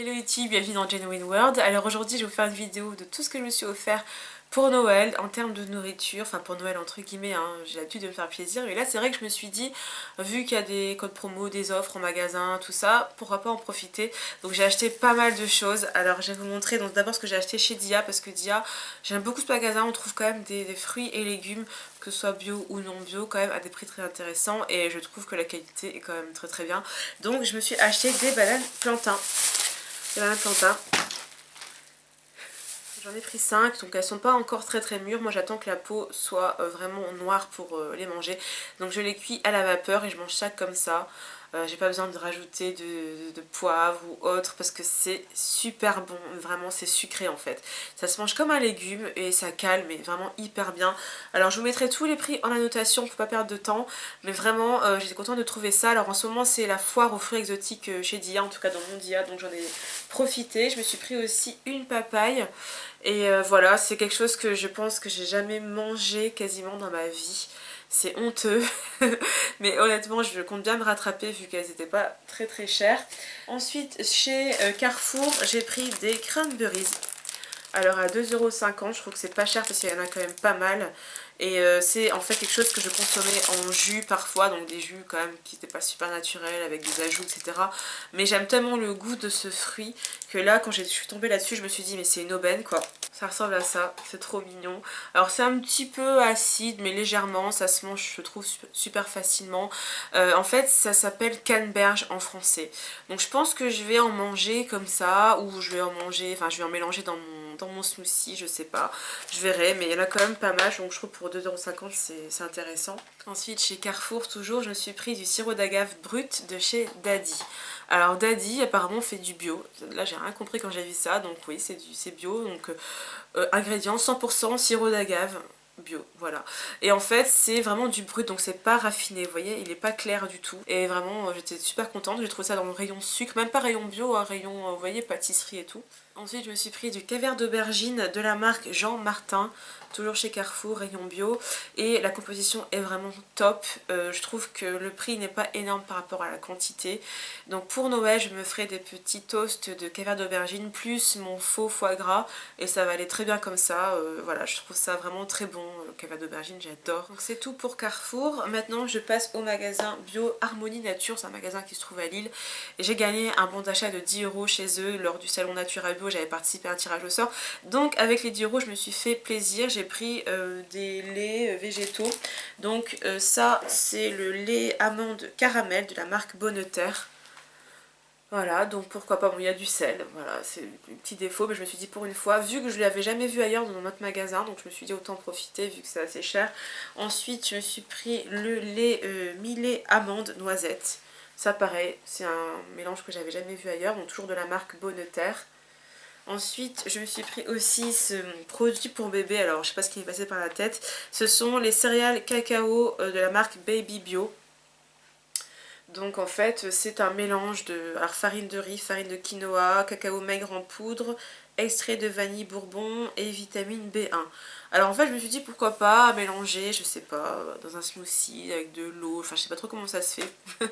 Hello YouTube, bienvenue dans Genuine World. Alors aujourd'hui je vais vous faire une vidéo de tout ce que je me suis offert pour Noël en termes de nourriture, enfin pour Noël entre guillemets, hein, j'ai l'habitude de me faire plaisir. Et là c'est vrai que je me suis dit, vu qu'il y a des codes promo, des offres en magasin, tout ça, pourquoi pas en profiter. Donc j'ai acheté pas mal de choses. Alors je vais vous montrer donc d'abord ce que j'ai acheté chez Dia, parce que Dia, j'aime beaucoup ce magasin, on trouve quand même des fruits et légumes, que ce soit bio ou non bio, quand même à des prix très intéressants. Et je trouve que la qualité est quand même très très bien. Donc je me suis acheté des bananes plantains. C'est la plantain. J'en ai pris 5, donc elles sont pas encore très très mûres. Moi j'attends que la peau soit vraiment noire pour les manger. Donc je les cuis à la vapeur et je mange ça comme ça. J'ai pas besoin de rajouter de poivre ou autre parce que c'est super bon, vraiment c'est sucré en fait. Ça se mange comme un légume et ça cale mais vraiment hyper bien. Alors je vous mettrai tous les prix en annotation pour pas perdre de temps, mais vraiment j'étais contente de trouver ça. Alors en ce moment c'est la foire aux fruits exotiques chez Dia, en tout cas dans mon Dia, donc j'en ai profité. Je me suis pris aussi une papaye et voilà, c'est quelque chose que je pense que j'ai jamais mangé quasiment dans ma vie. C'est honteux, mais honnêtement je compte bien me rattraper vu qu'elles n'étaient pas très très chères. Ensuite chez Carrefour j'ai pris des cranberries. Alors à 2,50 €, je trouve que c'est pas cher parce qu'il y en a quand même pas mal. Et c'est en fait quelque chose que je consommais en jus parfois, donc des jus quand même qui n'étaient pas super naturels avec des ajouts, etc. Mais j'aime tellement le goût de ce fruit que là quand je suis tombée là-dessus je me suis dit mais c'est une aubaine quoi. Ça ressemble à ça, c'est trop mignon. Alors c'est un petit peu acide mais légèrement, ça se mange je trouve super facilement. En fait ça s'appelle canneberge en français. Donc je pense que je vais en manger comme ça ou je vais en manger, enfin je vais en mélanger dans mon smoothie, je sais pas, je verrai, mais il y en a quand même pas mal, donc je trouve pour 2,50 € c'est intéressant. Ensuite chez Carrefour toujours, je me suis pris du sirop d'agave brut de chez Daddy. Alors Daddy apparemment fait du bio, là j'ai rien compris quand j'ai vu ça, donc oui c'est bio, donc ingrédients 100% sirop d'agave bio, voilà. Et en fait c'est vraiment du brut, donc c'est pas raffiné, vous voyez, il est pas clair du tout. Et vraiment j'étais super contente, j'ai trouvé ça dans le rayon sucre, même pas rayon bio, un rayon, vous voyez, pâtisserie et tout. Ensuite je me suis pris du caviar d'aubergine de la marque Jean Martin, toujours chez Carrefour, rayon bio, et la composition est vraiment top. Je trouve que le prix n'est pas énorme par rapport à la quantité. Donc pour Noël je me ferai des petits toasts de caviar d'aubergine plus mon faux foie gras et ça va aller très bien comme ça. Voilà, je trouve ça vraiment très bon, le caviar d'aubergine, j'adore. Donc c'est tout pour Carrefour. Maintenant je passe au magasin Bio Harmonie Nature, c'est un magasin qui se trouve à Lille, et j'ai gagné un bon d'achat de 10 € chez eux lors du salon Natura Bio, j'avais participé à un tirage au sort. Donc avec les 10 € je me suis fait plaisir, j'ai pris des laits végétaux. Donc ça c'est le lait amande caramel de la marque Bonneterre. Voilà, donc pourquoi pas, bon il y a du sel, voilà, c'est un petit défaut, mais je me suis dit pour une fois, vu que je ne l'avais jamais vu ailleurs dans notre magasin, donc je me suis dit autant profiter vu que c'est assez cher. Ensuite je me suis pris le lait millet amande noisette. Ça pareil, c'est un mélange que j'avais jamais vu ailleurs, donc toujours de la marque Bonneterre. Ensuite, je me suis pris aussi ce produit pour bébé, alors je sais pas ce qui m'est passé par la tête. Ce sont les céréales cacao de la marque Baby Bio. Donc en fait, c'est un mélange de farine de riz, farine de quinoa, cacao maigre en poudre, extrait de vanille bourbon et vitamine B1. Alors en fait je me suis dit pourquoi pas mélanger, je sais pas, dans un smoothie avec de l'eau, enfin je sais pas trop comment ça se fait.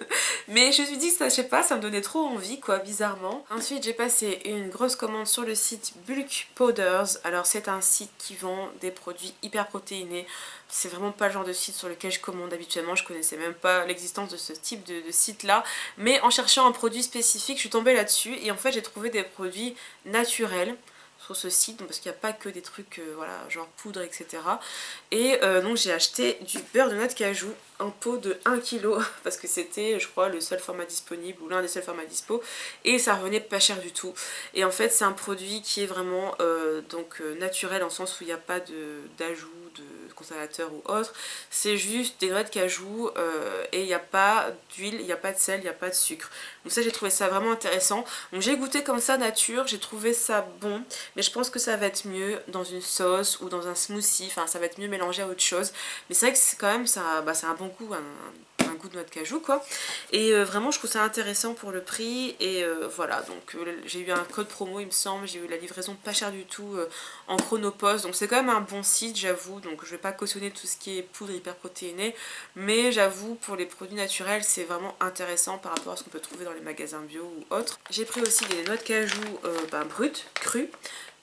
Mais je me suis dit que ça, je sais pas, ça me donnait trop envie quoi, bizarrement. Ensuite j'ai passé une grosse commande sur le site Bulk Powders. Alors c'est un site qui vend des produits hyper protéinés. C'est vraiment pas le genre de site sur lequel je commande habituellement, je connaissais même pas l'existence de ce type de site là. Mais en cherchant un produit spécifique, je suis tombée là-dessus et en fait j'ai trouvé des produits naturels sur ce site, parce qu'il n'y a pas que des trucs voilà, genre poudre, etc. Et donc j'ai acheté du beurre de noix de cajou en pot de 1 kg parce que c'était je crois le seul format disponible ou l'un des seuls formats dispo, et ça revenait pas cher du tout. Et en fait c'est un produit qui est vraiment naturel, en sens où il n'y a pas d'ajout de conservateur ou autre, c'est juste des noix de cajou et il n'y a pas d'huile, il n'y a pas de sel, il n'y a pas de sucre. Donc ça j'ai trouvé ça vraiment intéressant. Donc j'ai goûté comme ça nature, j'ai trouvé ça bon, mais je pense que ça va être mieux dans une sauce ou dans un smoothie, enfin ça va être mieux mélangé à autre chose. Mais c'est vrai que c'est quand même c'est un bon bon goût, un goût de noix de cajou quoi. Et vraiment je trouve ça intéressant pour le prix. Et voilà, donc j'ai eu un code promo il me semble, j'ai eu la livraison pas chère du tout en Chronopost. Donc c'est quand même un bon site j'avoue, donc je vais pas cautionner tout ce qui est poudre hyper protéinée. Mais j'avoue pour les produits naturels c'est vraiment intéressant par rapport à ce qu'on peut trouver dans les magasins bio ou autres. J'ai pris aussi des noix de cajou brutes, crues.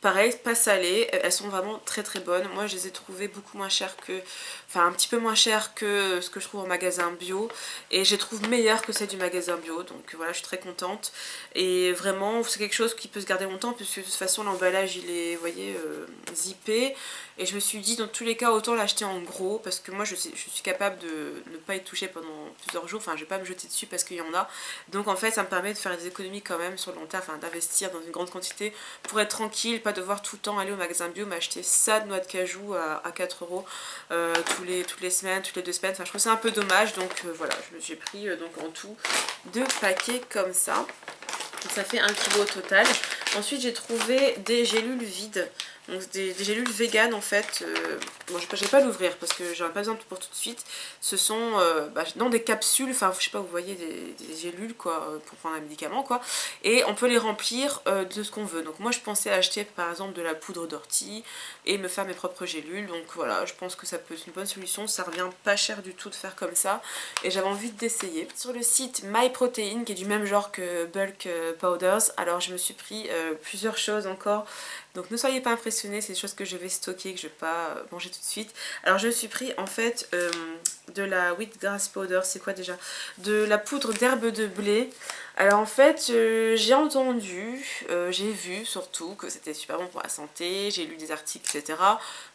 Pareil, pas salées, elles sont vraiment très très bonnes. Moi je les ai trouvées beaucoup moins chères que, enfin un petit peu moins chères que ce que je trouve en magasin bio. Et je les trouve meilleures que celles du magasin bio, donc voilà je suis très contente. Et vraiment c'est quelque chose qui peut se garder longtemps puisque de toute façon l'emballage il est, vous voyez, zippé. Et je me suis dit dans tous les cas autant l'acheter en gros parce que moi je suis capable de ne pas y toucher pendant plusieurs jours. Enfin je vais pas me jeter dessus parce qu'il y en a. Donc en fait ça me permet de faire des économies quand même sur le long terme, enfin d'investir dans une grande quantité pour être tranquille, pas devoir tout le temps aller au magasin bio m'acheter ça de noix de cajou à 4 € toutes les semaines, toutes les 2 semaines. Enfin je trouve ça un peu dommage, donc voilà, j'ai pris donc en tout 2 paquets comme ça. Donc ça fait 1 kg au total. Ensuite j'ai trouvé des gélules vides. Donc des gélules vegan en fait. Bon je vais pas l'ouvrir parce que j'en ai pas besoin pour tout de suite. Ce sont dans des capsules, enfin je sais pas, vous voyez des gélules quoi, pour prendre un médicament quoi. Et on peut les remplir de ce qu'on veut. Donc moi je pensais acheter par exemple de la poudre d'ortie et me faire mes propres gélules. Donc voilà, je pense que ça peut être une bonne solution. Ça revient pas cher du tout de faire comme ça. Et j'avais envie d'essayer. Sur le site MyProtein qui est du même genre que Bulk Powders, alors je me suis pris plusieurs choses encore. Donc ne soyez pas impressionnés, c'est des choses que je vais stocker, que je ne vais pas manger tout de suite. Alors je me suis pris en fait de la wheatgrass powder, c'est quoi déjà? De la poudre d'herbe de blé. Alors en fait j'ai entendu, j'ai vu surtout que c'était super bon pour la santé, j'ai lu des articles etc.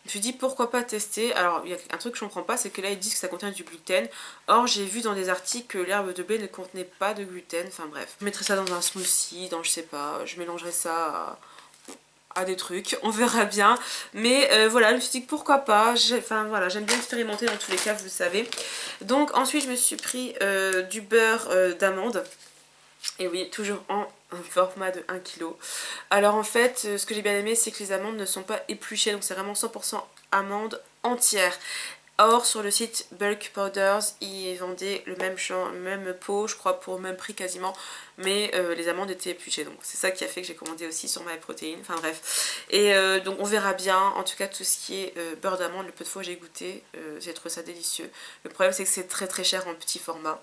Je me suis dit pourquoi pas tester. Alors il y a un truc que je ne comprends pas, c'est que là ils disent que ça contient du gluten. Or j'ai vu dans des articles que l'herbe de blé ne contenait pas de gluten, enfin bref. Je mettrai ça dans un smoothie, dans je sais pas, je mélangerai ça à des trucs, on verra bien. Mais voilà, je me suis dit que pourquoi pas, enfin voilà, j'aime bien expérimenter dans tous les cas, vous le savez. Donc ensuite je me suis pris du beurre d'amande. Et oui, toujours en format de 1 kg. Alors en fait, ce que j'ai bien aimé, c'est que les amandes ne sont pas épluchées, donc c'est vraiment 100% amandes entières. Or sur le site Bulk Powders, ils vendaient le même pot, je crois pour le même prix quasiment, mais les amandes étaient épluchées, donc c'est ça qui a fait que j'ai commandé aussi sur MyProtein, enfin bref. Et donc on verra bien, en tout cas tout ce qui est beurre d'amande, le peu de fois j'ai goûté, j'ai trouvé ça délicieux. Le problème c'est que c'est très très cher en petit format.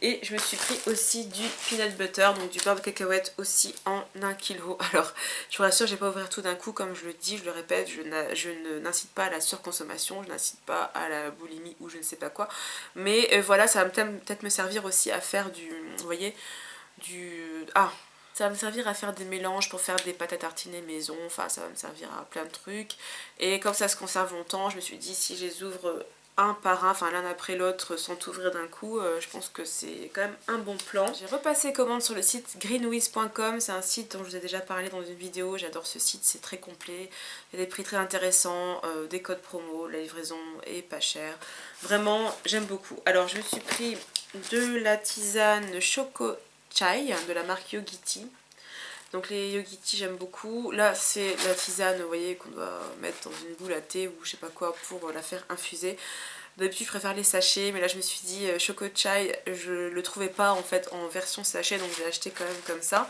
Et je me suis pris aussi du peanut butter, donc du beurre de cacahuète aussi en 1 kg. Alors je vous rassure, je vais pas ouvrir tout d'un coup, comme je le dis, je le répète, je n'incite pas à la surconsommation, je n'incite pas à la boulimie ou je ne sais pas quoi. Mais voilà, ça va peut-être me servir aussi à faire du, vous voyez, ça va me servir à faire des mélanges pour faire des pâtes à tartiner maison, enfin ça va me servir à plein de trucs. Et comme ça se conserve longtemps, je me suis dit si je les ouvre un par un, enfin l'un après l'autre sans t'ouvrir d'un coup, je pense que c'est quand même un bon plan. J'ai repassé commande sur le site greenwiz.com, c'est un site dont je vous ai déjà parlé dans une vidéo, j'adore ce site, c'est très complet, il y a des prix très intéressants, des codes promo, la livraison est pas chère, vraiment j'aime beaucoup. Alors je me suis pris de la tisane Choco Chai de la marque Yogiti. Donc les Yogiti j'aime beaucoup. Là c'est la tisane, vous voyez, qu'on doit mettre dans une boule à thé ou je sais pas quoi pour la faire infuser. D'habitude je préfère les sachets, mais là je me suis dit Choco Chai, je le trouvais pas en fait en version sachet, donc je l'ai acheté quand même comme ça.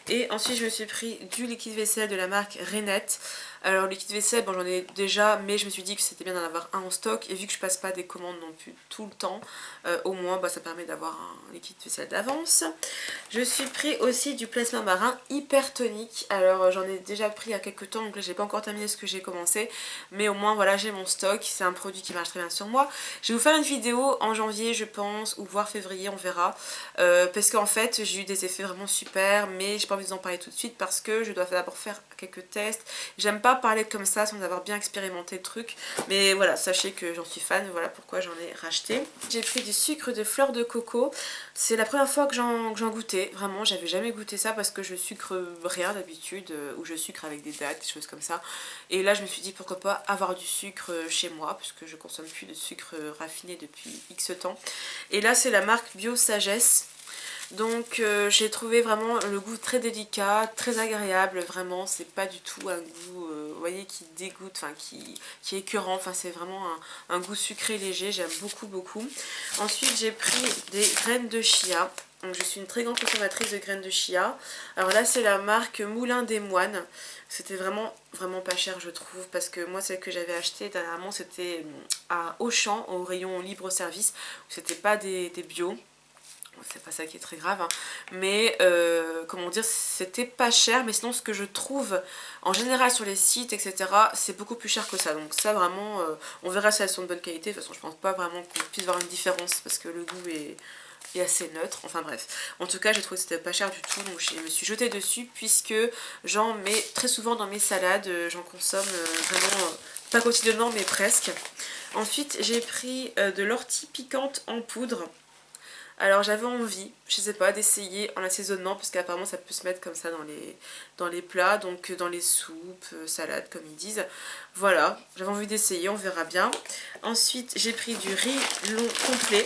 Et ensuite je me suis pris du liquide vaisselle de la marque Renette. Alors le liquide vaisselle, bon j'en ai déjà, mais je me suis dit que c'était bien d'en avoir un en stock. Et vu que je passe pas des commandes non plus tout le temps, au moins ça permet d'avoir un liquide vaisselle d'avance. Je suis pris aussi du plasma marin hyper tonique. Alors j'en ai déjà pris il y a quelques temps, donc là j'ai pas encore terminé ce que j'ai commencé. Mais au moins voilà, j'ai mon stock, c'est un produit qui marche très bien sur moi. Je vais vous faire une vidéo en janvier je pense, ou voire février, on verra. Parce qu'en fait j'ai eu des effets vraiment super, mais j'ai pas envie d'en parler tout de suite parce que je dois d'abord faire quelques tests. J'aime pas parler comme ça sans avoir bien expérimenté le truc, mais voilà, sachez que j'en suis fan, voilà pourquoi j'en ai racheté. J'ai pris du sucre de fleur de coco, c'est la première fois que j'en goûtais, vraiment j'avais jamais goûté ça parce que je sucre rien d'habitude, ou je sucre avec des dattes, des choses comme ça. Et là je me suis dit pourquoi pas avoir du sucre chez moi, puisque je consomme plus de sucre raffiné depuis X temps. Et là c'est la marque Bio Sagesse. Donc j'ai trouvé vraiment le goût très délicat, très agréable, vraiment c'est pas du tout un goût vous voyez, qui dégoûte, enfin qui est écœurant, enfin c'est vraiment un goût sucré léger, j'aime beaucoup. Ensuite j'ai pris des graines de chia. Donc je suis une très grande consommatrice de graines de chia. Alors là c'est la marque Moulin des Moines. C'était vraiment pas cher je trouve, parce que moi celle que j'avais achetée dernièrement c'était à Auchan, au rayon libre service. C'était pas des bio. C'est pas ça qui est très grave, hein. Mais comment dire, c'était pas cher, mais sinon ce que je trouve en général sur les sites etc c'est beaucoup plus cher que ça, donc ça vraiment on verra si elles sont de bonne qualité. De toute façon je pense pas vraiment qu'on puisse voir une différence parce que le goût est assez neutre, enfin bref. En tout cas j'ai trouvé que c'était pas cher du tout, donc je me suis jetée dessus puisque j'en mets très souvent dans mes salades, j'en consomme vraiment pas quotidiennement mais presque. Ensuite j'ai pris de l'ortie piquante en poudre. Alors j'avais envie, je sais pas, d'essayer en assaisonnement parce qu'apparemment ça peut se mettre comme ça dans les plats, donc dans les soupes, salades comme ils disent. Voilà, j'avais envie d'essayer, on verra bien. Ensuite j'ai pris du riz long complet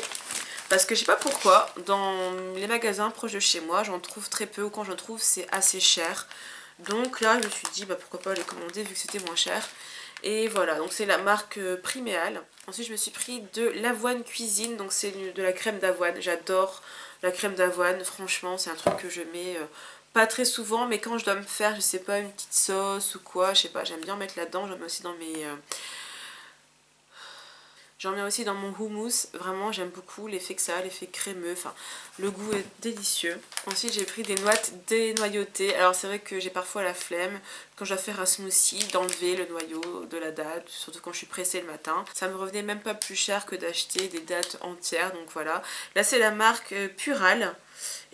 parce que je sais pas pourquoi, dans les magasins proches de chez moi j'en trouve très peu, ou quand j'en trouve c'est assez cher. Donc là je me suis dit bah pourquoi pas les commander vu que c'était moins cher. Et voilà, donc c'est la marque Priméal. Ensuite je me suis pris de l'avoine cuisine, donc c'est de la crème d'avoine. J'adore la crème d'avoine, franchement c'est un truc que je mets pas très souvent, mais quand je dois me faire, je sais pas, une petite sauce ou quoi, je sais pas, j'aime bien mettre là-dedans. J'en mets aussi dans mes... J'en mets aussi dans mon houmous, vraiment j'aime beaucoup l'effet que ça a, l'effet crémeux, enfin le goût est délicieux. Ensuite j'ai pris des noix dénoyautées, alors c'est vrai que j'ai parfois la flemme quand je dois faire un smoothie d'enlever le noyau de la date, surtout quand je suis pressée le matin. Ça me revenait même pas plus cher que d'acheter des dattes entières, donc voilà. Là c'est la marque Pural.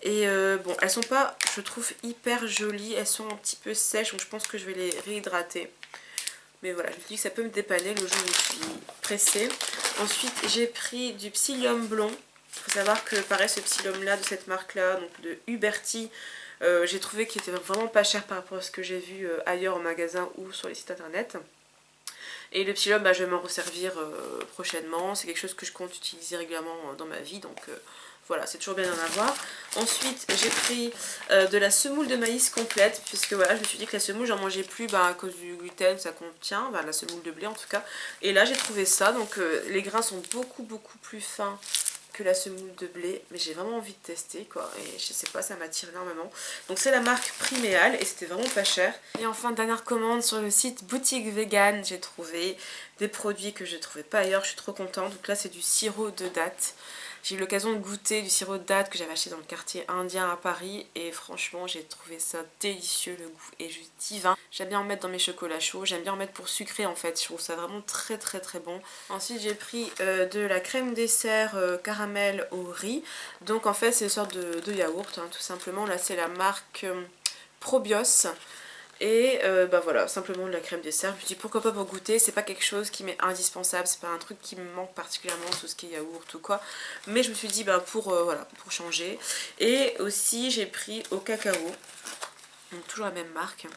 Et bon, elles sont pas, je trouve, hyper jolies, elles sont un petit peu sèches, donc je pense que je vais les réhydrater. Mais voilà, je me suis dit que ça peut me dépanner le jour où je suis pressée. Ensuite, j'ai pris du psyllium blond. Il faut savoir que, pareil, ce psyllium là de cette marque là, donc de Huberti, j'ai trouvé qu'il était vraiment pas cher par rapport à ce que j'ai vu ailleurs en magasin ou sur les sites internet. Et le psyllium, bah, je vais m'en resservir prochainement. C'est quelque chose que je compte utiliser régulièrement dans ma vie, donc voilà, c'est toujours bien d'en avoir. Ensuite, j'ai pris de la semoule de maïs complète, puisque voilà, je me suis dit que la semoule, j'en mangeais plus à cause du gluten que ça contient, la semoule de blé en tout cas. Et là, j'ai trouvé ça, donc les grains sont beaucoup plus fins que la semoule de blé, mais j'ai vraiment envie de tester quoi, et je sais pas, ça m'attire énormément. Donc c'est la marque Priméal et c'était vraiment pas cher. Et enfin, dernière commande sur le site Boutique Vegan, j'ai trouvé des produits que je ne trouvais pas ailleurs, je suis trop contente. Donc là c'est du sirop de date. J'ai eu l'occasion de goûter du sirop de date que j'avais acheté dans le quartier indien à Paris et franchement j'ai trouvé ça délicieux, le goût est juste divin. J'aime bien en mettre dans mes chocolats chauds, j'aime bien en mettre pour sucrer en fait, je trouve ça vraiment très bon. Ensuite j'ai pris de la crème dessert caramel au riz, donc en fait c'est une sorte de yaourt hein, tout simplement. Là c'est la marque Probios. Et bah voilà, simplement de la crème dessert. Je me dis pourquoi pas pour goûter, c'est pas quelque chose qui m'est indispensable, c'est pas un truc qui me manque particulièrement, tout ce qui est yaourt ou quoi. Mais je me suis dit bah voilà, pour changer. Et aussi j'ai pris au cacao, donc toujours la même marque.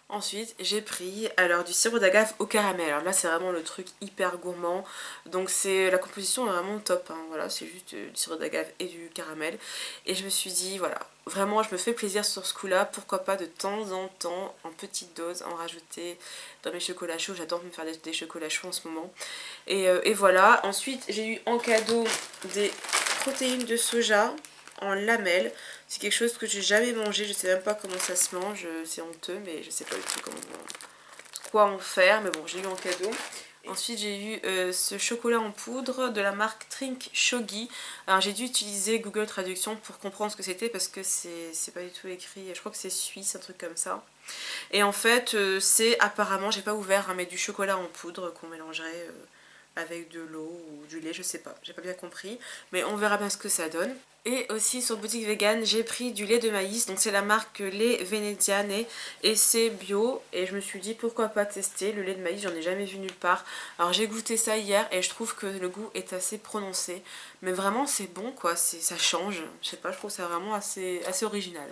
Ensuite j'ai pris alors du sirop d'agave au caramel. Alors là c'est vraiment le truc hyper gourmand. Donc c'est la composition est vraiment top hein. Voilà, c'est juste du sirop d'agave et du caramel. Et je me suis dit voilà, vraiment je me fais plaisir sur ce coup là. Pourquoi pas de temps en temps en petite dose en rajouter dans mes chocolats chauds. J'adore me faire des chocolats chauds en ce moment. Et voilà, ensuite j'ai eu en cadeau des protéines de soja en lamelles. C'est quelque chose que j'ai jamais mangé, je sais même pas comment ça se mange, c'est honteux mais je sais pas du tout quoi en faire, mais bon j'ai eu en cadeau. Ensuite j'ai eu ce chocolat en poudre de la marque Trink Shogi. Alors j'ai dû utiliser Google Traduction pour comprendre ce que c'était parce que c'est pas du tout écrit, je crois que c'est suisse, un truc comme ça. Et en fait c'est apparemment, j'ai pas ouvert, hein, mais du chocolat en poudre qu'on mélangerait avec de l'eau ou du lait, je sais pas, j'ai pas bien compris, mais on verra bien ce que ça donne. Et aussi sur Boutique Vegan, j'ai pris du lait de maïs, donc c'est la marque Lait Veneziane et c'est bio. Et je me suis dit pourquoi pas tester le lait de maïs, j'en ai jamais vu nulle part. Alors j'ai goûté ça hier et je trouve que le goût est assez prononcé, mais vraiment c'est bon quoi, ça change, je sais pas, je trouve ça vraiment assez original.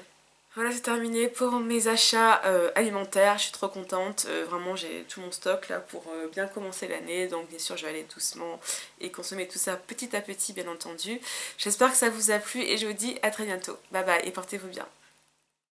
Voilà, c'est terminé pour mes achats alimentaires, je suis trop contente, vraiment j'ai tout mon stock là pour bien commencer l'année, donc bien sûr je vais aller doucement et consommer tout ça petit à petit bien entendu. J'espère que ça vous a plu et je vous dis à très bientôt, bye bye et portez-vous bien.